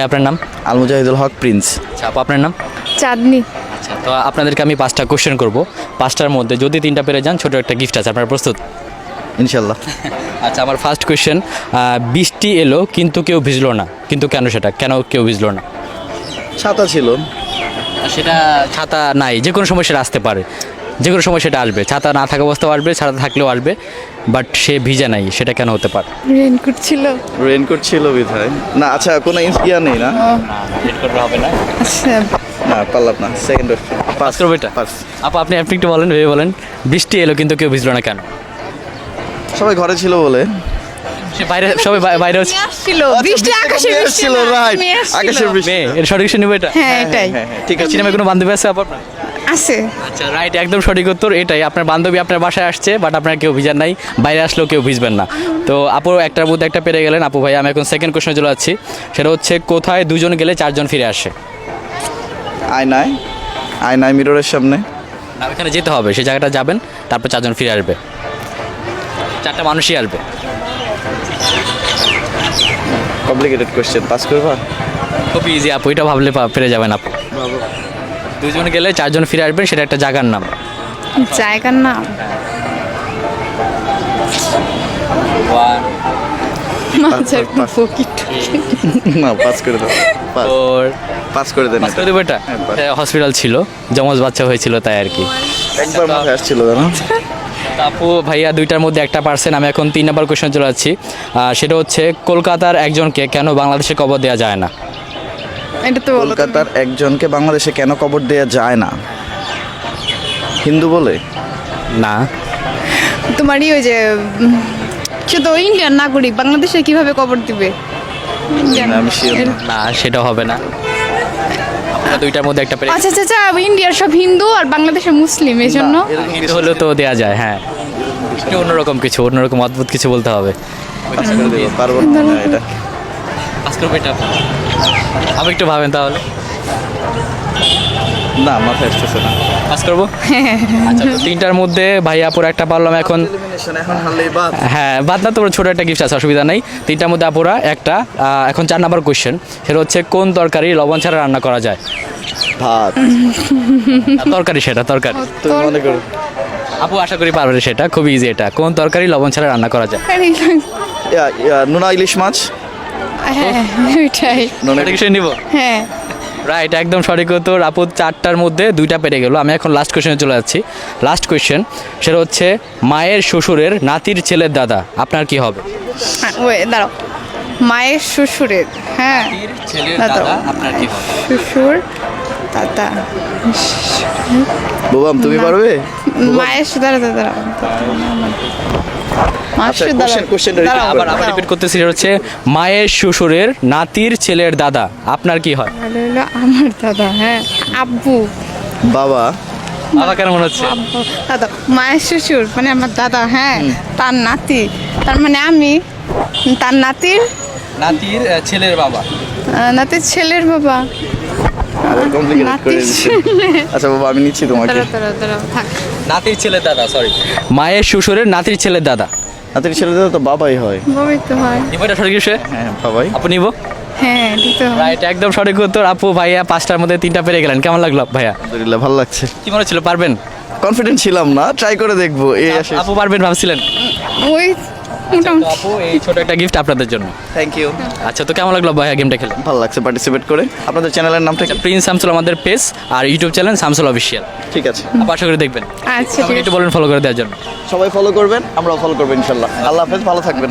আপনার নাম? আল মুজাহিদুল হক প্রিন্স। আচ্ছা আপু আপনার নাম? চাঁদনি। আচ্ছা তো আপনাদেরকে আমি 5টা কোশ্চেন করব, 5টার মধ্যে যদি 3টা পেরে যান ছোট একটা গিফট আছে, আপনারা প্রস্তুত? ইনশাল্লাহ। আচ্ছা আমার ফার্স্ট কোশ্চেন, বৃষ্টি এলো কিন্তু কেউ ভিজলো না, কিন্তু কেন সেটা, কেন কেউ ভিজলো না? ছাতা ছিল। সেটা ছাতা নাই, যে কোনো সময় সেটা আসতে পারে, যে কোনো সময় সেটা আসবে, ছাতা না থাকা অবস্থাও আসবে, ছাতা থাকলেও আসবে, বাট সে ভিজে নাই, সেটা কেন হতে পারে? রেনকোট ছিল। রেনকোট ছিল বিধায় না। আচ্ছা কোনো ইয়া নেই না? লেট করলে হবে না। আচ্ছা না পারলাম না। সেকেন্ড পাস করবো এটা? পাস। আপু আপনি একটু বলেন, ভেবে বলেন, বৃষ্টি এলো কিন্তু কেউ ভিজলো না কেন? সবাই ঘরে ছিল বলে। সে বাইরে, সবাই বাইরে হচ্ছে। ছিল বৃষ্টি, আকাশে বৃষ্টি ছিল, রাইট। আকাশের বৃষ্টি। এর সঠিক নিব এটা? হ্যাঁ এটাই ঠিক আছে। সিনেমায় কোনো বান্ধবী আছে আপু আপনার? আছে। আচ্ছা রাইট, একদম সঠিক উত্তর এটাই। আপনার বান্ধবী আপনার বাসায় আসছে, বাট আপনার কেউ ভিজার নাই, বাইরে আসলেও কেউ ভিজবেন না। তো আপু একটার মধ্যে একটা পেরে গেলেন। আপু ভাই আমি এখন সেকেন্ড কোশ্চেনে চলে যাচ্ছি, সেটা হচ্ছে কোথায় দুজন গেলে চারজন ফিরে আসে? আয়নায়। আয়নায়, মিররের সামনে। না, ওখানে যেতে হবে, সেই জায়গাটা যাবেন, তারপর চারজন ফিরে আসবে, চারটা মানুষই আসবে। কমপ্লিকেটেড কোশ্চেন, পাস করবা? খুব ইজি আপু, এটা ভাবলে পেরে যাবেন আপু। দুজন গেলে চারজন ফিরে আসবেন, সেটা একটা জায়গার নাম। জায়গার নাম মাছের পকেট। না পাস করে দাও। পাস। ওর পাস করে দেন। পাস করে দেবো এটা? হ্যাঁ, পাস। হসপিটাল ছিল, যমজ বাচ্চা হয়েছিল তাই আর কি। একবার মাথায় আসছিল জানো। তা আপু ভাইয়া দুইটার মধ্যে একটা পারছেন। আমি এখন 3 নম্বর কোয়েশ্চন চলে যাচ্ছি, সেটা হচ্ছে কলকাতার একজনকে কেন বাংলাদেশে কবর দেওয়া যায় না? এটা তো বলো। কলকাতার একজনকে বাংলাদেশে কেন কবর দেওয়া যায় না? হিন্দু বলে? না, তোমারই ওই যে সে তো ইন্ডিয়ান নাগরিক, বাংলাদেশে কিভাবে কবর দিবে? ইন্ডিয়ান। না, আমি sure না। না সেটা হবে না। আপনারা দুইটার মধ্যে একটা পেরে, আচ্ছা আচ্ছা আচ্ছা, ইন্ডিয়ার সব হিন্দু আর বাংলাদেশের মুসলিম, এই জন্য না, এরকম হিন্দু হলেও তো দেওয়া যায়। হ্যাঁ, একটু অন্যরকম কিছু, অন্যরকম অদ্ভুত কিছু বলতে হবে। পাস করে দেবো, পারবো না এটা। পাস করবো এটা? আমি একটু ভাবেন তাহলে। না মাথায় আসতেছে না। পাস করবো? আচ্ছা তো 3টার মধ্যে ভাইয়া আপুরা একটা পারলাম এখন। এখন হারলেই বাদ। হ্যাঁ বাদ না, তোমার ছোটো একটা গিফট আছে, অসুবিধা নেই। 3টার মধ্যে আপুরা একটা। এখন 4 নম্বর কোয়েশ্চেন, সেটা হচ্ছে কোন তরকারি লবণ ছাড়া রান্না করা যায়? ভাত। তরকারি, সেটা তরকারি। তুমি মনে করো। আপু আশা করি পারবে, সেটা খুবই ইজি। এটা কোন তরকারি লবণ ছাড়া রান্না করা যায়? নোনা ইলিশ মাছ। হ্যাঁ ওইটাই। নোনা এটা কিছু নিব? হ্যাঁ রাইট, একদম সঠিক উত্তর। আপু 4টার মধ্যে 2টা পেরে গেল। আমি এখন লাস্ট কোয়েশ্চেনে চলে যাচ্ছি। লাস্ট কোয়েশ্চেন, সেটা হচ্ছে মায়ের শ্বশুরের নাতির ছেলের দাদা আপনার কি হবে? ওই দাঁড়াও, মায়ের শ্বশুরের, হ্যাঁ ছেলের দাদা আপনার কি হবে? শ্বশুর দাদা, বোবাম তুমি পারবে? মায়ের দাঁড়া দাঁড়া আচ্ছা, question-টা repeat আবার আবার রিপিট করতেছি, সেটা হচ্ছে মায়ের শ্বশুরের নাতির ছেলের দাদা আপনার কি হয়? আমার দাদা, হ্যাঁ আব্বু। বাবা। বাবা কেন মনে হচ্ছে? আব্বু দাদা, মায়ের শ্বশুর মানে আমার দাদা, হ্যাঁ তার নাতি, তার মানে আমি তার নাতির ছেলের বাবা। নাতির ছেলের বাবা। কমপ্লিকেটেড করে নাতির দিচ্ছি। ছেলে। আচ্ছা বাবা আমি নিচ্ছি তোমাকে। দাঁড়া দাঁড়া দাঁড়া থাক। নাতির ছেলের দাদা, সরি, মায়ের শ্বশুরের নাতির ছেলের দাদা। নাতির ছেলে তো বাবাই হয়। বাবাই তো হয়। নিব এটা সঠিক বিষয়? হ্যাঁ বাবাই। আপু নিব? হ্যাঁ দিতে হয়। রাইট, একদম সঠিক উত্তর। আপু ভাইয়া 5টার মধ্যে 3টা পেরে গেলেন, কেমন লাগলো ভাইয়া? আলহামদুলিল্লাহ ভালো লাগছে। কি মনে ছিল পারবেন? কনফিডেন্ট ছিলাম না, ট্রাই করে দেখবো। এই আসে। আপু পারবেন ভাবছিলেন? ওই তো মোটামুটি। আপু এই ছোট একটা গিফট আপনাদের জন্য। Thank you. আচ্ছা তো কেমন লাগলো ভাইয়া গেমটা খেলে? ভালো লাগছে পার্টিসিপেট করে। আপনাদের চ্যানেলের নামটা কি? প্রিন্স শামসুল আমাদের পেজ, আর ইউটিউব চ্যানেল শামসুল অফিসিয়াল। ঠিক আছে। আপু আশা করি দেখবেন। আচ্ছা ঠিক আমাকে আছে। একটু বলেন ফলো করে দেওয়ার জন্য। সবাই ফলো করবেন, আমরাও ফলো করবো ইনশাল্লাহ। আল্লাহ হাফেজ, ভালো থাকবেন।